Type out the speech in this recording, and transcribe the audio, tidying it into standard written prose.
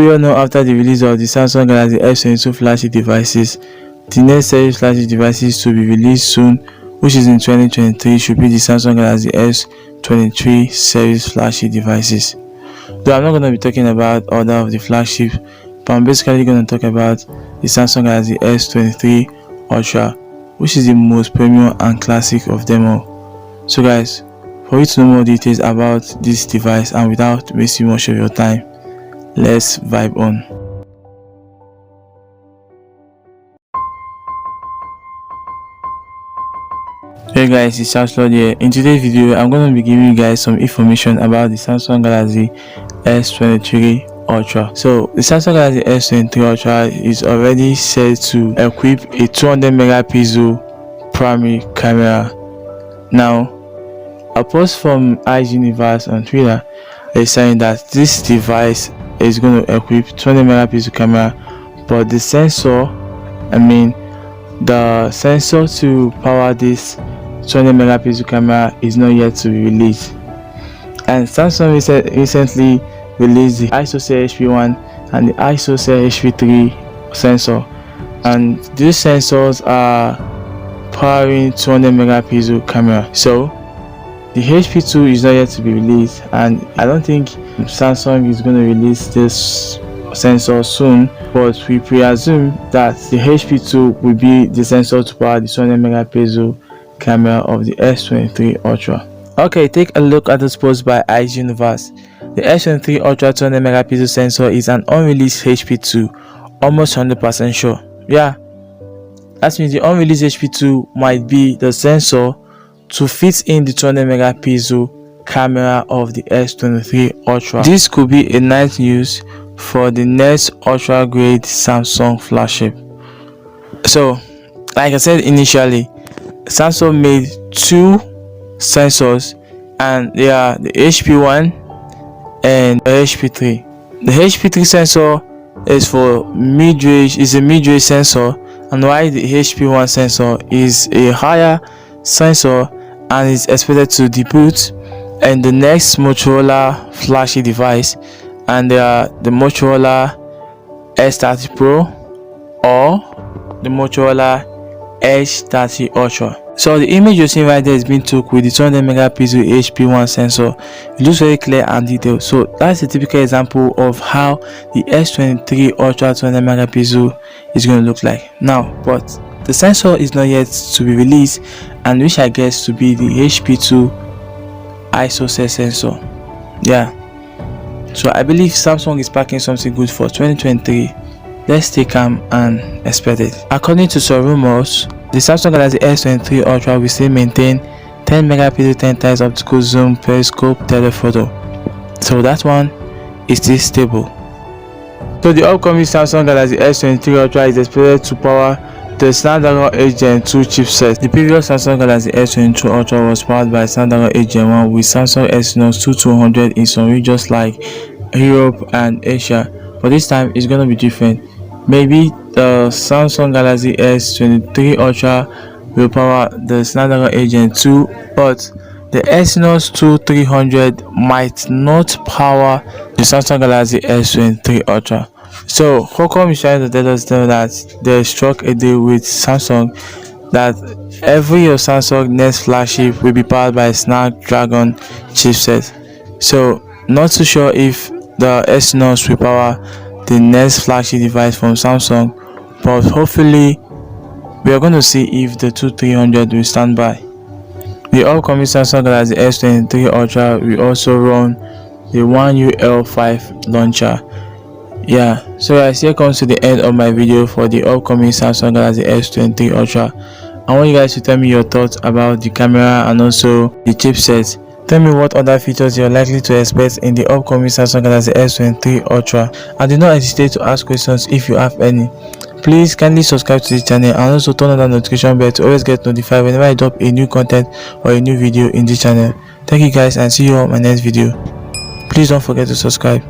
We all know after the release of the Samsung Galaxy S22 flagship devices, the next series flagship devices to be released soon, which is in 2023, should be the Samsung Galaxy S23 series flagship devices. Though I'm not going to be talking about other of the flagships, but I'm basically going to talk about the Samsung Galaxy S23 Ultra, which is the most premium and classic of them all. So guys, for you to know more details about this device and without wasting much of your time, let's vibe on. Hey guys, it's Charles here. In today's video, I'm going to be giving you guys some information about the Samsung Galaxy S23 Ultra. So the Samsung Galaxy S23 Ultra is already set to equip a 200 megapixel primary camera. Now, a post from Exynos on Twitter is saying that this device is going to equip 200 megapixel camera, but the sensor, the sensor to power this 200 megapixel camera is not yet to be released. And Samsung recently released the ISOCELL HP1 and the ISOCELL HP2 sensor, and these sensors are powering 200 megapixel camera. So the HP2 is not yet to be released, and I don't think Samsung is going to release this sensor soon, but we presume that the HP2 will be the sensor to power the 200 megapixel camera of the S23 Ultra. Okay, take a look at this post by Exynos. The S23 Ultra 200 megapixel sensor is an unreleased HP2, almost 100% sure. Yeah, that means the unreleased HP2 might be the sensor to fit in the 200 megapixel camera of the S23 Ultra. This could be a nice news for the next ultra grade Samsung flagship. So, like I said initially, Samsung made two sensors, and they are the HP1 and the HP3. The HP3 sensor is for mid-range, is a mid-range sensor, and while the HP1 sensor is a higher sensor and is expected to debut in the next Motorola flagship device, and they are the Motorola S30 Pro or the Motorola Edge 30 Ultra. So the image you're seeing right there is being took with the 200 megapixel HP1 sensor. It looks very clear and detailed. So that's a typical example of how the S23 Ultra 200 megapixel is going to look like. Now, but the sensor is not yet to be released, and which I guess to be the HP2 ISOCELL sensor. Yeah. So I believe Samsung is packing something good for 2023. Let's stay calm and expect it. According to some rumors, the Samsung Galaxy S23 Ultra will still maintain 10 megapixel 10 times optical zoom periscope telephoto. So that one is still stable. So the upcoming Samsung Galaxy S23 Ultra is expected to power the Snapdragon 8 Gen 2 chipset. The previous Samsung Galaxy S22 Ultra was powered by Snapdragon 8 Gen 1 with Samsung Exynos 2200 in some regions like Europe and Asia, but this time it's going to be different. Maybe the Samsung Galaxy S23 Ultra will power the Snapdragon 8 Gen 2, but the Exynos 2300 might not power the Samsung Galaxy S23 Ultra. So Qualcomm is trying to tell us that they struck a deal with Samsung that every year Samsung next flagship will be powered by a Snapdragon chipset. So not too sure if the Exynos will power the next flagship device from Samsung, but hopefully we are going to see if the 2300 will stand by. The upcoming Samsung Galaxy S23 Ultra will also run the One UI5 launcher. Yeah, so guys, here comes to the end of my video for the upcoming Samsung Galaxy S23 Ultra. I want you guys to tell me your thoughts about the camera and also the chipset. Tell me what other features you're likely to expect in the upcoming Samsung Galaxy S23 Ultra, and do not hesitate to ask questions if you have any. Please kindly subscribe to this channel and also turn on the notification bell to always get notified whenever I drop a new content or a new video in this channel. Thank you guys, and see you on my next video. Please don't forget to subscribe.